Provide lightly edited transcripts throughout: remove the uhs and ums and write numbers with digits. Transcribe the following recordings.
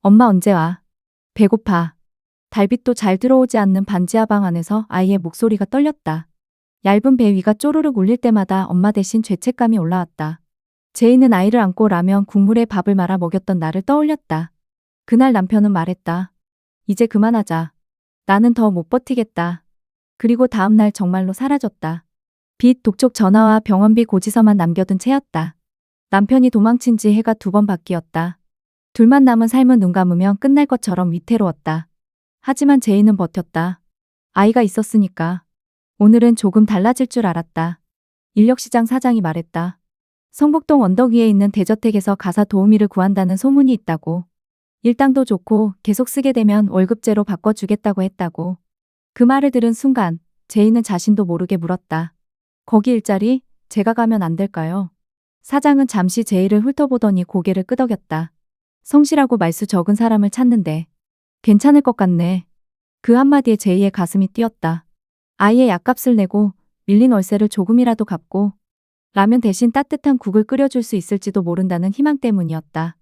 엄마 언제 와? 배고파. 달빛도 잘 들어오지 않는 반지하 방 안에서 아이의 목소리가 떨렸다. 얇은 배 위가 쪼르륵 울릴 때마다 엄마 대신 죄책감이 올라왔다. 제이는 아이를 안고 라면 국물에 밥을 말아 먹였던 나를 떠올렸다. 그날 남편은 말했다. 이제 그만하자. 나는 더 못 버티겠다. 그리고 다음 날 정말로 사라졌다. 빚, 독촉 전화와 병원비 고지서만 남겨둔 채였다. 남편이 도망친 지 해가 2번 바뀌었다. 둘만 남은 삶은 눈 감으면 끝날 것처럼 위태로웠다. 하지만 제이는 버텼다. 아이가 있었으니까. 오늘은 조금 달라질 줄 알았다. 인력시장 사장이 말했다. 성북동 언덕 위에 있는 대저택에서 가사 도우미를 구한다는 소문이 있다고. 일당도 좋고 계속 쓰게 되면 월급제로 바꿔주겠다고 했다고. 그 말을 들은 순간 제이는 자신도 모르게 물었다. 거기 일자리 제가 가면 안 될까요? 사장은 잠시 제이를 훑어보더니 고개를 끄덕였다. 성실하고 말수 적은 사람을 찾는데 괜찮을 것 같네. 그 한마디에 제이의 가슴이 뛰었다. 아이의 약값을 내고 밀린 월세를 조금이라도 갚고 라면 대신 따뜻한 국을 끓여줄 수 있을지도 모른다는 희망 때문이었다.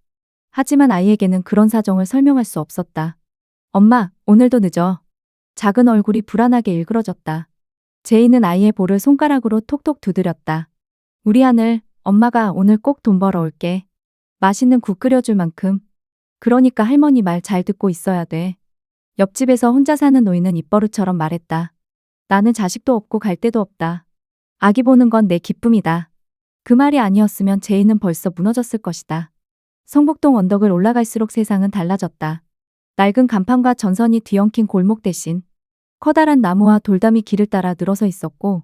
하지만 아이에게는 그런 사정을 설명할 수 없었다. 엄마, 오늘도 늦어. 작은 얼굴이 불안하게 일그러졌다. 제이는 아이의 볼을 손가락으로 톡톡 두드렸다. 우리 하늘, 엄마가 오늘 꼭 돈 벌어 올게. 맛있는 국 끓여줄 만큼. 그러니까 할머니 말 잘 듣고 있어야 돼. 옆집에서 혼자 사는 노인은 입버릇처럼 말했다. 나는 자식도 없고 갈 데도 없다. 아기 보는 건 내 기쁨이다. 그 말이 아니었으면 제이는 벌써 무너졌을 것이다. 성북동 언덕을 올라갈수록 세상은 달라졌다. 낡은 간판과 전선이 뒤엉킨 골목 대신 커다란 나무와 돌담이 길을 따라 늘어서 있었고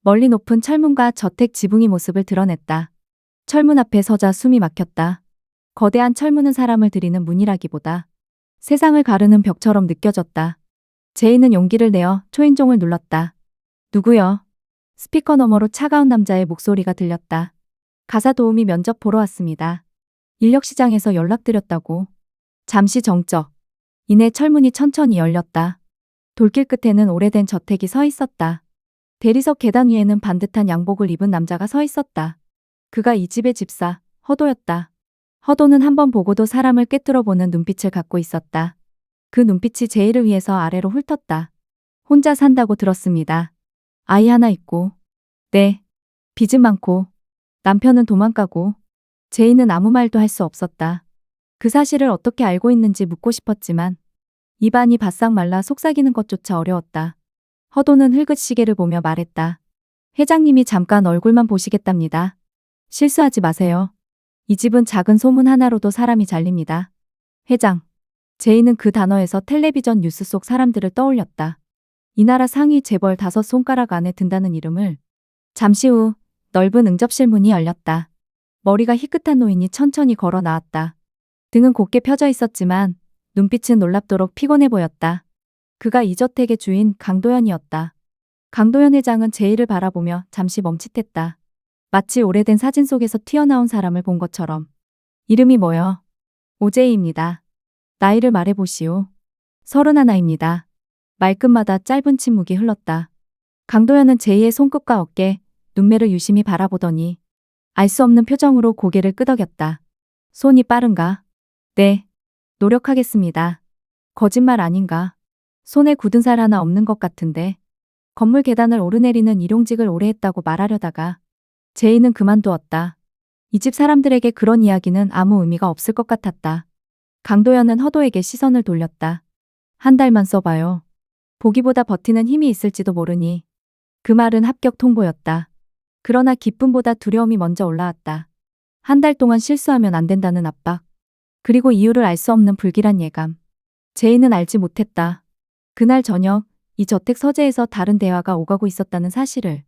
멀리 높은 철문과 저택 지붕이 모습을 드러냈다. 철문 앞에 서자 숨이 막혔다. 거대한 철문은 사람을 들이는 문이라기보다 세상을 가르는 벽처럼 느껴졌다. 제이는 용기를 내어 초인종을 눌렀다. 누구요? 스피커 너머로 차가운 남자의 목소리가 들렸다. 가사 도우미 면접 보러 왔습니다. 인력시장에서 연락드렸다고. 잠시 정적. 이내 철문이 천천히 열렸다. 돌길 끝에는 오래된 저택이 서 있었다. 대리석 계단 위에는 반듯한 양복을 입은 남자가 서 있었다. 그가 이 집의 집사, 허도였다. 허도는 한 번 보고도 사람을 꿰뚫어보는 눈빛을 갖고 있었다. 그 눈빛이 제이를 위해서 아래로 훑었다. 혼자 산다고 들었습니다. 아이 하나 있고. 네. 빚은 많고. 남편은 도망가고. 제이는 아무 말도 할 수 없었다. 그 사실을 어떻게 알고 있는지 묻고 싶었지만 입안이 바싹 말라 속삭이는 것조차 어려웠다. 허도는 흘긋 시계를 보며 말했다. 회장님이 잠깐 얼굴만 보시겠답니다. 실수하지 마세요. 이 집은 작은 소문 하나로도 사람이 잘립니다. 회장. 제이는 그 단어에서 텔레비전 뉴스 속 사람들을 떠올렸다. 이 나라 상위 재벌 5손가락 안에 든다는 이름을. 잠시 후 넓은 응접실 문이 열렸다. 머리가 희끗한 노인이 천천히 걸어 나왔다. 등은 곧게 펴져 있었지만 눈빛은 놀랍도록 피곤해 보였다. 그가 이 저택의 주인 강도연이었다. 강도연 회장은 제이를 바라보며 잠시 멈칫했다. 마치 오래된 사진 속에서 튀어나온 사람을 본 것처럼. 이름이 뭐요? 오제이입니다. 나이를 말해보시오. 31입니다. 말끝마다 짧은 침묵이 흘렀다. 강도연은 제이의 손끝과 어깨, 눈매를 유심히 바라보더니 알 수 없는 표정으로 고개를 끄덕였다. 손이 빠른가? 네. 노력하겠습니다. 거짓말 아닌가? 손에 굳은 살 하나 없는 것 같은데. 건물 계단을 오르내리는 일용직을 오래 했다고 말하려다가 제이는 그만두었다. 이 집 사람들에게 그런 이야기는 아무 의미가 없을 것 같았다. 강도연은 허도에게 시선을 돌렸다. 한 달만 써봐요. 보기보다 버티는 힘이 있을지도 모르니. 그 말은 합격 통보였다. 그러나 기쁨보다 두려움이 먼저 올라왔다. 한 달 동안 실수하면 안 된다는 압박. 그리고 이유를 알 수 없는 불길한 예감. 제이는 알지 못했다. 그날 저녁 이 저택 서재에서 다른 대화가 오가고 있었다는 사실을.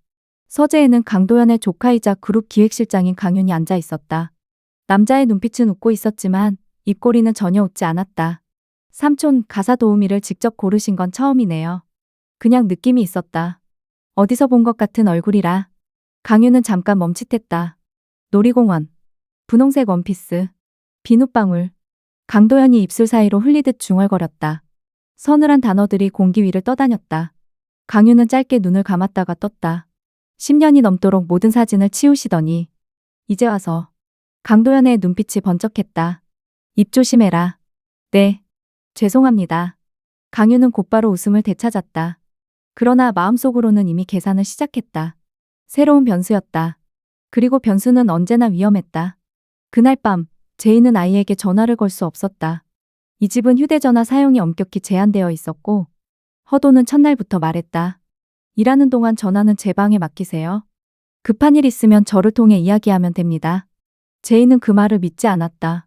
서재에는 강도연의 조카이자 그룹 기획실장인 강윤이 앉아 있었다. 남자의 눈빛은 웃고 있었지만 입꼬리는 전혀 웃지 않았다. 삼촌 가사 도우미를 직접 고르신 건 처음이네요. 그냥 느낌이 있었다. 어디서 본 것 같은 얼굴이라. 강윤은 잠깐 멈칫했다. 놀이공원. 분홍색 원피스. 비눗방울. 강도연이 입술 사이로 흘리듯 중얼거렸다. 서늘한 단어들이 공기 위를 떠다녔다. 강윤은 짧게 눈을 감았다가 떴다. 10년이 넘도록 모든 사진을 치우시더니 이제 와서. 강도연의 눈빛이 번쩍했다. 입 조심해라. 네, 죄송합니다. 강유는 곧바로 웃음을 되찾았다. 그러나 마음속으로는 이미 계산을 시작했다. 새로운 변수였다. 그리고 변수는 언제나 위험했다. 그날 밤, 제이는 아이에게 전화를 걸 수 없었다. 이 집은 휴대전화 사용이 엄격히 제한되어 있었고, 허도는 첫날부터 말했다. 일하는 동안 전화는 제 방에 맡기세요. 급한 일 있으면 저를 통해 이야기하면 됩니다. 제이는 그 말을 믿지 않았다.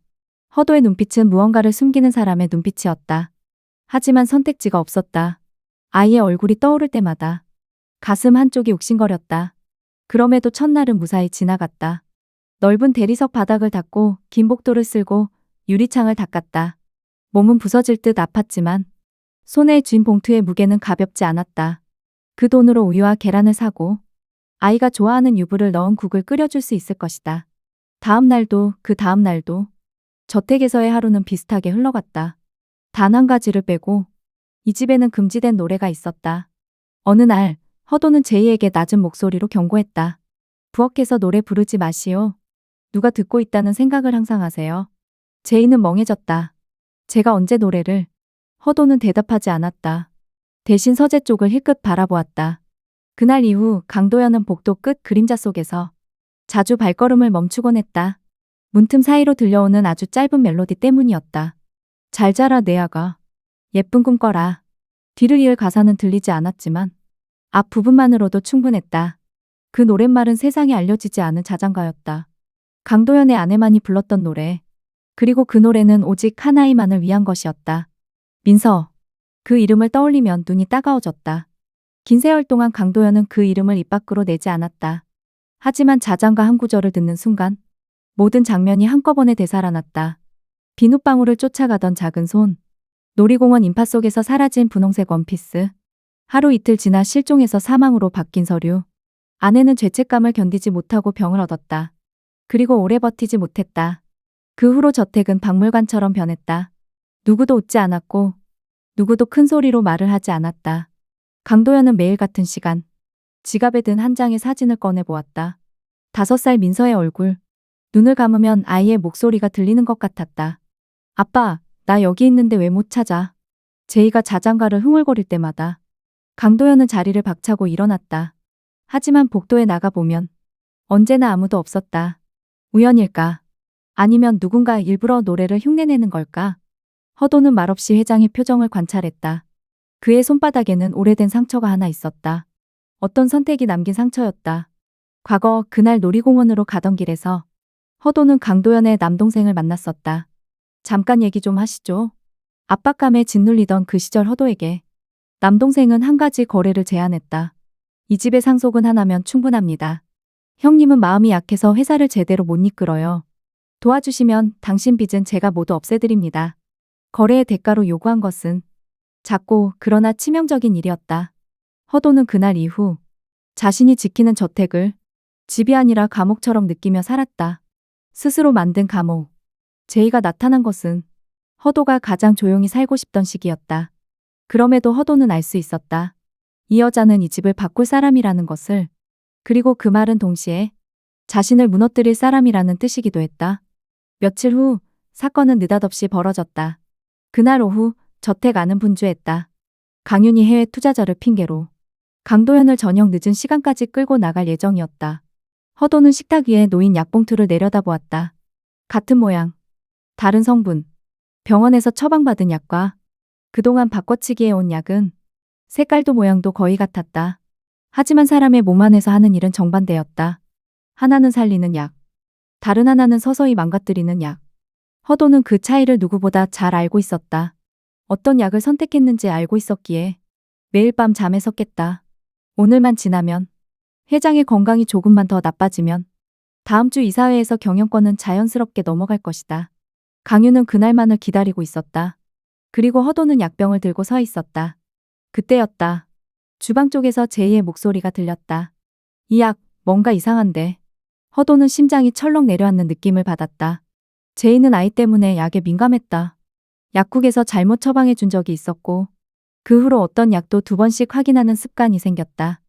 허도의 눈빛은 무언가를 숨기는 사람의 눈빛이었다. 하지만 선택지가 없었다. 아이의 얼굴이 떠오를 때마다 가슴 한쪽이 욱신거렸다. 그럼에도 첫날은 무사히 지나갔다. 넓은 대리석 바닥을 닦고 긴 복도를 쓸고 유리창을 닦았다. 몸은 부서질 듯 아팠지만 손에 쥔 봉투의 무게는 가볍지 않았다. 그 돈으로 우유와 계란을 사고 아이가 좋아하는 유부를 넣은 국을 끓여줄 수 있을 것이다. 다음 날도 그 다음 날도 저택에서의 하루는 비슷하게 흘러갔다. 단 한 가지를 빼고 이 집에는 금지된 노래가 있었다. 어느 날 허도는 제이에게 낮은 목소리로 경고했다. 부엌에서 노래 부르지 마시오. 누가 듣고 있다는 생각을 항상 하세요. 제이는 멍해졌다. 제가 언제 노래를? 허도는 대답하지 않았다. 대신 서재 쪽을 힐끗 바라보았다. 그날 이후 강도연은 복도 끝 그림자 속에서 자주 발걸음을 멈추곤 했다. 문틈 사이로 들려오는 아주 짧은 멜로디 때문이었다. 잘 자라 내 아가. 예쁜 꿈 꿔라. 뒤를 이을 가사는 들리지 않았지만 앞 부분만으로도 충분했다. 그 노랫말은 세상에 알려지지 않은 자장가였다. 강도연의 아내만이 불렀던 노래. 그리고 그 노래는 오직 한 아이만을 위한 것이었다. 민서. 그 이름을 떠올리면 눈이 따가워졌다. 긴 세월 동안 강도연은 그 이름을 입 밖으로 내지 않았다. 하지만 자장가 한 구절을 듣는 순간 모든 장면이 한꺼번에 되살아났다. 비눗방울을 쫓아가던 작은 손. 놀이공원 인파 속에서 사라진 분홍색 원피스. 하루 이틀 지나 실종해서 사망으로 바뀐 서류. 아내는 죄책감을 견디지 못하고 병을 얻었다. 그리고 오래 버티지 못했다. 그 후로 저택은 박물관처럼 변했다. 누구도 웃지 않았고 누구도 큰 소리로 말을 하지 않았다. 강도연은 매일 같은 시간 지갑에 든 한 장의 사진을 꺼내 보았다. 5살 민서의 얼굴. 눈을 감으면 아이의 목소리가 들리는 것 같았다. 아빠, 나 여기 있는데 왜 못 찾아? 제이가 자장가를 흥얼거릴 때마다 강도연은 자리를 박차고 일어났다. 하지만 복도에 나가보면 언제나 아무도 없었다. 우연일까? 아니면 누군가 일부러 노래를 흉내내는 걸까? 허도는 말없이 회장의 표정을 관찰했다. 그의 손바닥에는 오래된 상처가 하나 있었다. 어떤 선택이 남긴 상처였다. 과거 그날 놀이공원으로 가던 길에서 허도는 강도연의 남동생을 만났었다. 잠깐 얘기 좀 하시죠. 압박감에 짓눌리던 그 시절 허도에게 남동생은 한 가지 거래를 제안했다. 이 집의 상속은 하나면 충분합니다. 형님은 마음이 약해서 회사를 제대로 못 이끌어요. 도와주시면 당신 빚은 제가 모두 없애드립니다. 거래의 대가로 요구한 것은 작고 그러나 치명적인 일이었다. 허도는 그날 이후 자신이 지키는 저택을 집이 아니라 감옥처럼 느끼며 살았다. 스스로 만든 감옥. 제이가 나타난 것은 허도가 가장 조용히 살고 싶던 시기였다. 그럼에도 허도는 알 수 있었다. 이 여자는 이 집을 바꿀 사람이라는 것을. 그리고 그 말은 동시에 자신을 무너뜨릴 사람이라는 뜻이기도 했다. 며칠 후 사건은 느닷없이 벌어졌다. 그날 오후 저택 안은 분주했다. 강윤이 해외 투자자를 핑계로 강도연을 저녁 늦은 시간까지 끌고 나갈 예정이었다. 허도는 식탁 위에 놓인 약봉투를 내려다보았다. 같은 모양, 다른 성분, 병원에서 처방받은 약과 그동안 바꿔치기해 온 약은 색깔도 모양도 거의 같았다. 하지만 사람의 몸 안에서 하는 일은 정반대였다. 하나는 살리는 약, 다른 하나는 서서히 망가뜨리는 약. 허도는 그 차이를 누구보다 잘 알고 있었다. 어떤 약을 선택했는지 알고 있었기에 매일 밤 잠에서 깼다. 오늘만 지나면, 회장의 건강이 조금만 더 나빠지면 다음 주 이사회에서 경영권은 자연스럽게 넘어갈 것이다. 강유는 그날만을 기다리고 있었다. 그리고 허도는 약병을 들고 서 있었다. 그때였다. 주방 쪽에서 제이의 목소리가 들렸다. 이 약, 뭔가 이상한데. 허도는 심장이 철렁 내려앉는 느낌을 받았다. 제이는 아이 때문에 약에 민감했다. 약국에서 잘못 처방해 준 적이 있었고 그 후로 어떤 약도 2번씩 확인하는 습관이 생겼다.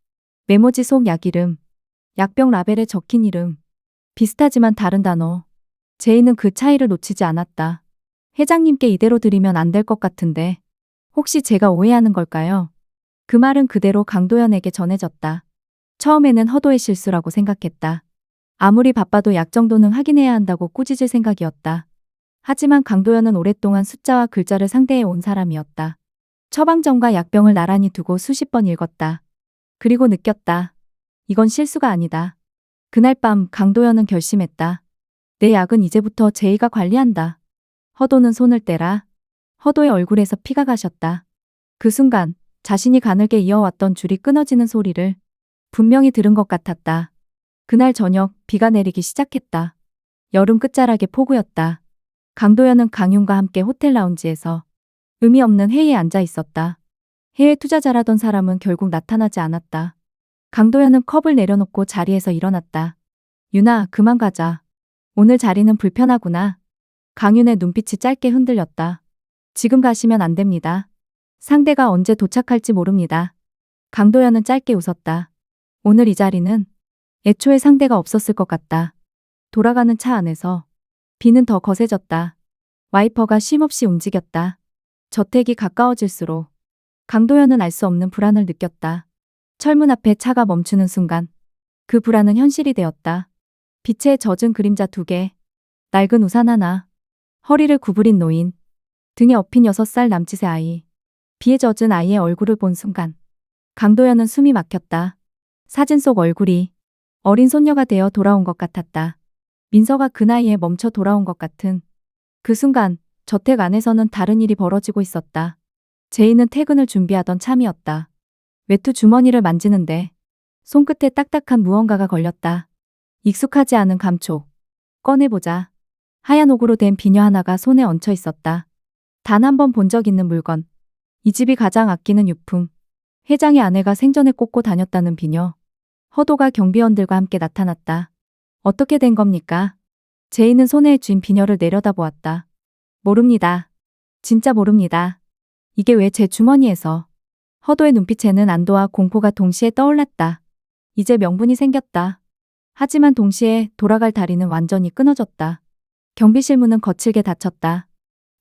메모지 속 약 이름, 약병 라벨에 적힌 이름, 비슷하지만 다른 단어. 제이는 그 차이를 놓치지 않았다. 회장님께 이대로 드리면 안 될 것 같은데 혹시 제가 오해하는 걸까요? 그 말은 그대로 강도연에게 전해졌다. 처음에는 허도의 실수라고 생각했다. 아무리 바빠도 약 정도는 확인해야 한다고 꾸짖을 생각이었다. 하지만 강도연은 오랫동안 숫자와 글자를 상대해 온 사람이었다. 처방전과 약병을 나란히 두고 수십 번 읽었다. 그리고 느꼈다. 이건 실수가 아니다. 그날 밤 강도연은 결심했다. 내 약은 이제부터 제이가 관리한다. 허도는 손을 떼라. 허도의 얼굴에서 피가 가셨다. 그 순간 자신이 가늘게 이어왔던 줄이 끊어지는 소리를 분명히 들은 것 같았다. 그날 저녁 비가 내리기 시작했다. 여름 끝자락의 폭우였다. 강도연은 강윤과 함께 호텔 라운지에서 의미 없는 회의에 앉아 있었다. 해외 투자자라던 사람은 결국 나타나지 않았다. 강도연은 컵을 내려놓고 자리에서 일어났다. 윤아, 그만 가자. 오늘 자리는 불편하구나. 강윤의 눈빛이 짧게 흔들렸다. 지금 가시면 안 됩니다. 상대가 언제 도착할지 모릅니다. 강도연은 짧게 웃었다. 오늘 이 자리는 애초에 상대가 없었을 것 같다. 돌아가는 차 안에서 비는 더 거세졌다. 와이퍼가 쉼없이 움직였다. 저택이 가까워질수록 강도연은 알 수 없는 불안을 느꼈다. 철문 앞에 차가 멈추는 순간 그 불안은 현실이 되었다. 빛에 젖은 그림자 2개, 낡은 우산 하나, 허리를 구부린 노인, 등에 업힌 6살 남짓의 아이. 비에 젖은 아이의 얼굴을 본 순간 강도연은 숨이 막혔다. 사진 속 얼굴이 어린 손녀가 되어 돌아온 것 같았다. 민서가 그 나이에 멈춰 돌아온 것 같은 그 순간 저택 안에서는 다른 일이 벌어지고 있었다. 제이는 퇴근을 준비하던 참이었다. 외투 주머니를 만지는데 손끝에 딱딱한 무언가가 걸렸다. 익숙하지 않은 감촉. 꺼내보자. 하얀 옥으로 된 비녀 하나가 손에 얹혀 있었다. 단 한 번 본 적 있는 물건. 이 집이 가장 아끼는 유품. 회장의 아내가 생전에 꽂고 다녔다는 비녀. 허도가 경비원들과 함께 나타났다. 어떻게 된 겁니까? 제이는 손에 쥔 비녀를 내려다보았다. 모릅니다. 진짜 모릅니다. 이게 왜 제 주머니에서. 허도의 눈빛에는 안도와 공포가 동시에 떠올랐다. 이제 명분이 생겼다. 하지만 동시에 돌아갈 다리는 완전히 끊어졌다. 경비실 문은 거칠게 닫혔다.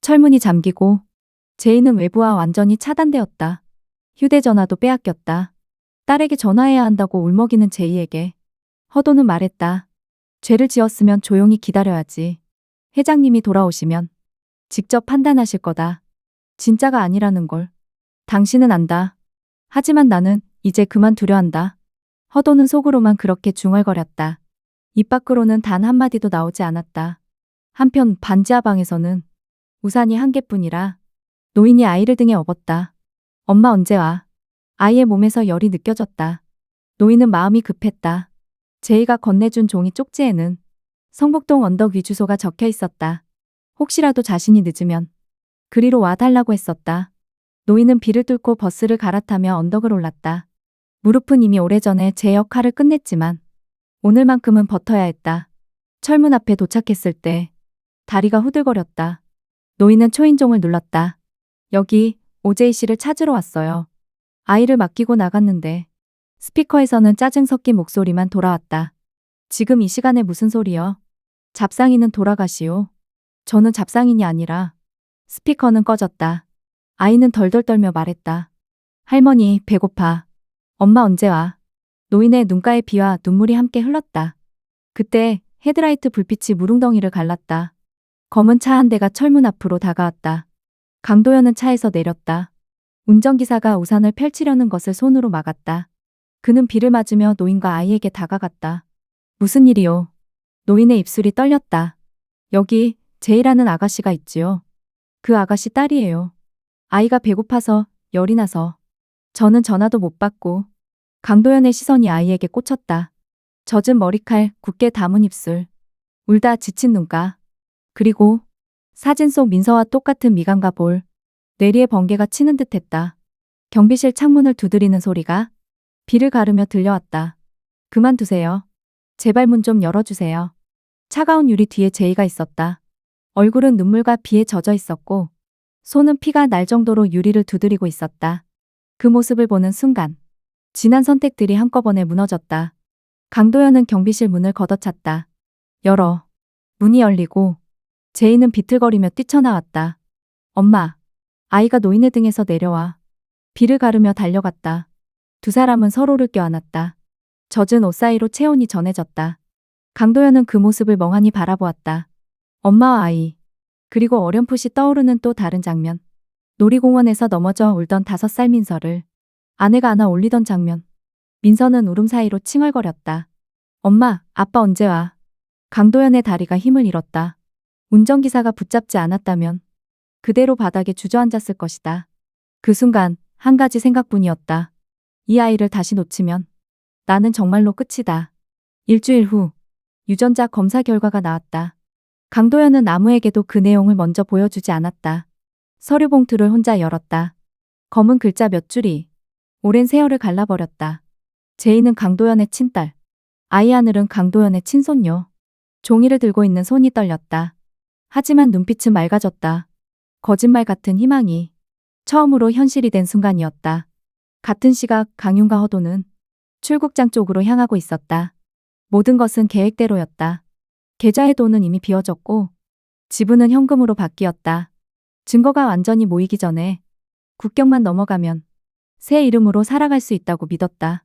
철문이 잠기고 제이는 외부와 완전히 차단되었다. 휴대전화도 빼앗겼다. 딸에게 전화해야 한다고 울먹이는 제이에게 허도는 말했다. 죄를 지었으면 조용히 기다려야지. 회장님이 돌아오시면 직접 판단하실 거다. 진짜가 아니라는 걸. 당신은 안다. 하지만 나는 이제 그만 두려한다. 허도는 속으로만 그렇게 중얼거렸다. 입 밖으로는 단 한마디도 나오지 않았다. 한편 반지하 방에서는 우산이 한 개뿐이라 노인이 아이를 등에 업었다. 엄마 언제 와? 아이의 몸에서 열이 느껴졌다. 노인은 마음이 급했다. 제이가 건네준 종이 쪽지에는 성북동 언덕 위 주소가 적혀 있었다. 혹시라도 자신이 늦으면 그리로 와달라고 했었다. 노인은 비를 뚫고 버스를 갈아타며 언덕을 올랐다. 무릎은 이미 오래전에 제 역할을 끝냈지만 오늘만큼은 버텨야 했다. 철문 앞에 도착했을 때 다리가 후들거렸다. 노인은 초인종을 눌렀다. 여기 오제이 씨를 찾으러 왔어요. 아이를 맡기고 나갔는데 스피커에서는 짜증 섞인 목소리만 돌아왔다. 지금 이 시간에 무슨 소리여? 잡상인은 돌아가시오. 저는 잡상인이 아니라. 스피커는 꺼졌다. 아이는 덜덜 떨며 말했다. 할머니, 배고파. 엄마 언제 와? 노인의 눈가에 비와 눈물이 함께 흘렀다. 그때 헤드라이트 불빛이 무릉덩이를 갈랐다. 검은 차 한 대가 철문 앞으로 다가왔다. 강도연은 차에서 내렸다. 운전기사가 우산을 펼치려는 것을 손으로 막았다. 그는 비를 맞으며 노인과 아이에게 다가갔다. 무슨 일이요? 노인의 입술이 떨렸다. 여기 제이라는 아가씨가 있지요. 그 아가씨 딸이에요. 아이가 배고파서 열이 나서. 저는 전화도 못 받고. 강도연의 시선이 아이에게 꽂혔다. 젖은 머리칼, 굳게 담은 입술. 울다 지친 눈가. 그리고 사진 속 민서와 똑같은 미간과 볼. 뇌리에 번개가 치는 듯했다. 경비실 창문을 두드리는 소리가 비를 가르며 들려왔다. 그만두세요. 제발 문 좀 열어주세요. 차가운 유리 뒤에 제이가 있었다. 얼굴은 눈물과 비에 젖어 있었고 손은 피가 날 정도로 유리를 두드리고 있었다. 그 모습을 보는 순간 지난 선택들이 한꺼번에 무너졌다. 강도연은 경비실 문을 걷어찼다. 열어. 문이 열리고 제이는 비틀거리며 뛰쳐나왔다. 엄마, 아이가 노인의 등에서 내려와. 비를 가르며 달려갔다. 두 사람은 서로를 껴안았다. 젖은 옷 사이로 체온이 전해졌다. 강도연은 그 모습을 멍하니 바라보았다. 엄마와 아이. 그리고 어렴풋이 떠오르는 또 다른 장면. 놀이공원에서 넘어져 울던 5살 민서를 아내가 안아 올리던 장면. 민서는 울음 사이로 칭얼거렸다. 엄마, 아빠 언제 와? 강도연의 다리가 힘을 잃었다. 운전기사가 붙잡지 않았다면 그대로 바닥에 주저앉았을 것이다. 그 순간 한 가지 생각뿐이었다. 이 아이를 다시 놓치면 나는 정말로 끝이다. 일주일 후 유전자 검사 결과가 나왔다. 강도연은 아무에게도 그 내용을 먼저 보여주지 않았다. 서류 봉투를 혼자 열었다. 검은 글자 몇 줄이 오랜 세월을 갈라버렸다. 제이는 강도연의 친딸, 아이 하늘은 강도연의 친손녀. 종이를 들고 있는 손이 떨렸다. 하지만 눈빛은 맑아졌다. 거짓말 같은 희망이 처음으로 현실이 된 순간이었다. 같은 시각 강윤과 허도는 출국장 쪽으로 향하고 있었다. 모든 것은 계획대로였다. 계좌의 돈은 이미 비워졌고 지분은 현금으로 바뀌었다. 증거가 완전히 모이기 전에 국경만 넘어가면 새 이름으로 살아갈 수 있다고 믿었다.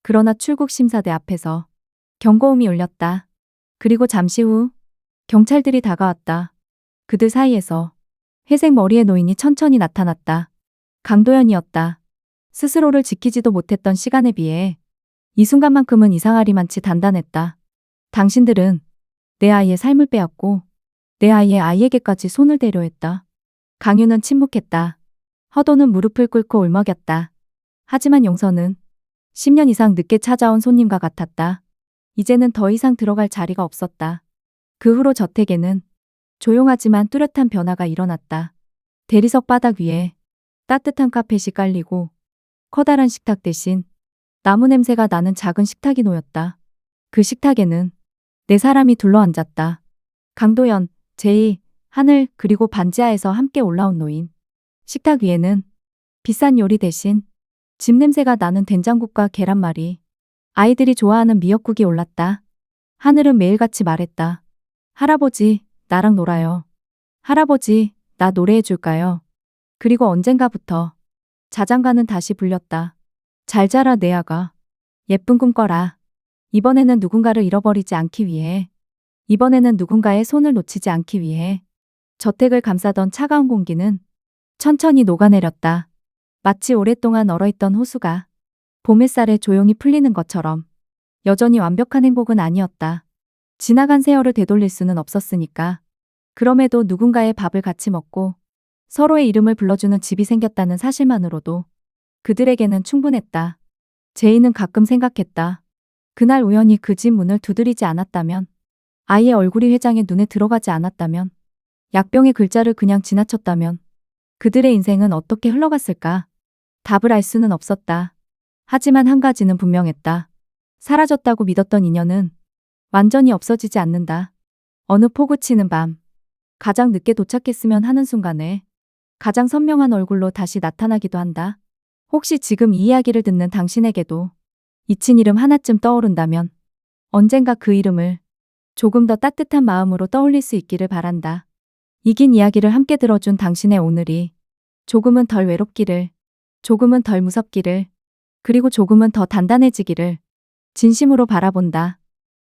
그러나 출국 심사대 앞에서 경고음이 울렸다. 그리고 잠시 후 경찰들이 다가왔다. 그들 사이에서 회색 머리의 노인이 천천히 나타났다. 강도연이었다. 스스로를 지키지도 못했던 시간에 비해 이 순간만큼은 이상하리만치 단단했다. 당신들은 내 아이의 삶을 빼앗고 내 아이의 아이에게까지 손을 대려 했다. 강유는 침묵했다. 허도는 무릎을 꿇고 울먹였다. 하지만 용서는 10년 이상 늦게 찾아온 손님과 같았다. 이제는 더 이상 들어갈 자리가 없었다. 그 후로 저택에는 조용하지만 뚜렷한 변화가 일어났다. 대리석 바닥 위에 따뜻한 카펫이 깔리고 커다란 식탁 대신 나무 냄새가 나는 작은 식탁이 놓였다. 그 식탁에는 4사람이 둘러앉았다. 강도연, 제이, 하늘 그리고 반지하에서 함께 올라온 노인. 식탁 위에는 비싼 요리 대신 집 냄새가 나는 된장국과 계란말이, 아이들이 좋아하는 미역국이 올랐다. 하늘은 매일같이 말했다. 할아버지, 나랑 놀아요. 할아버지, 나 노래해 줄까요? 그리고 언젠가부터 자장가는 다시 불렸다. 잘 자라 내 아가. 예쁜 꿈 꿔라. 이번에는 누군가를 잃어버리지 않기 위해. 이번에는 누군가의 손을 놓치지 않기 위해. 저택을 감싸던 차가운 공기는 천천히 녹아내렸다. 마치 오랫동안 얼어있던 호수가 봄 햇살에 조용히 풀리는 것처럼. 여전히 완벽한 행복은 아니었다. 지나간 세월을 되돌릴 수는 없었으니까. 그럼에도 누군가의 밥을 같이 먹고 서로의 이름을 불러주는 집이 생겼다는 사실만으로도 그들에게는 충분했다. 제이는 가끔 생각했다. 그날 우연히 그 집 문을 두드리지 않았다면, 아이의 얼굴이 회장의 눈에 들어가지 않았다면, 약병의 글자를 그냥 지나쳤다면 그들의 인생은 어떻게 흘러갔을까? 답을 알 수는 없었다. 하지만 한 가지는 분명했다. 사라졌다고 믿었던 인연은 완전히 없어지지 않는다. 어느 포구치는 밤, 가장 늦게 도착했으면 하는 순간에 가장 선명한 얼굴로 다시 나타나기도 한다. 혹시 지금 이 이야기를 듣는 당신에게도 잊힌 이름 하나쯤 떠오른다면 언젠가 그 이름을 조금 더 따뜻한 마음으로 떠올릴 수 있기를 바란다. 이긴 이야기를 함께 들어준 당신의 오늘이 조금은 덜 외롭기를, 조금은 덜 무섭기를, 그리고 조금은 더 단단해지기를 진심으로 바라본다.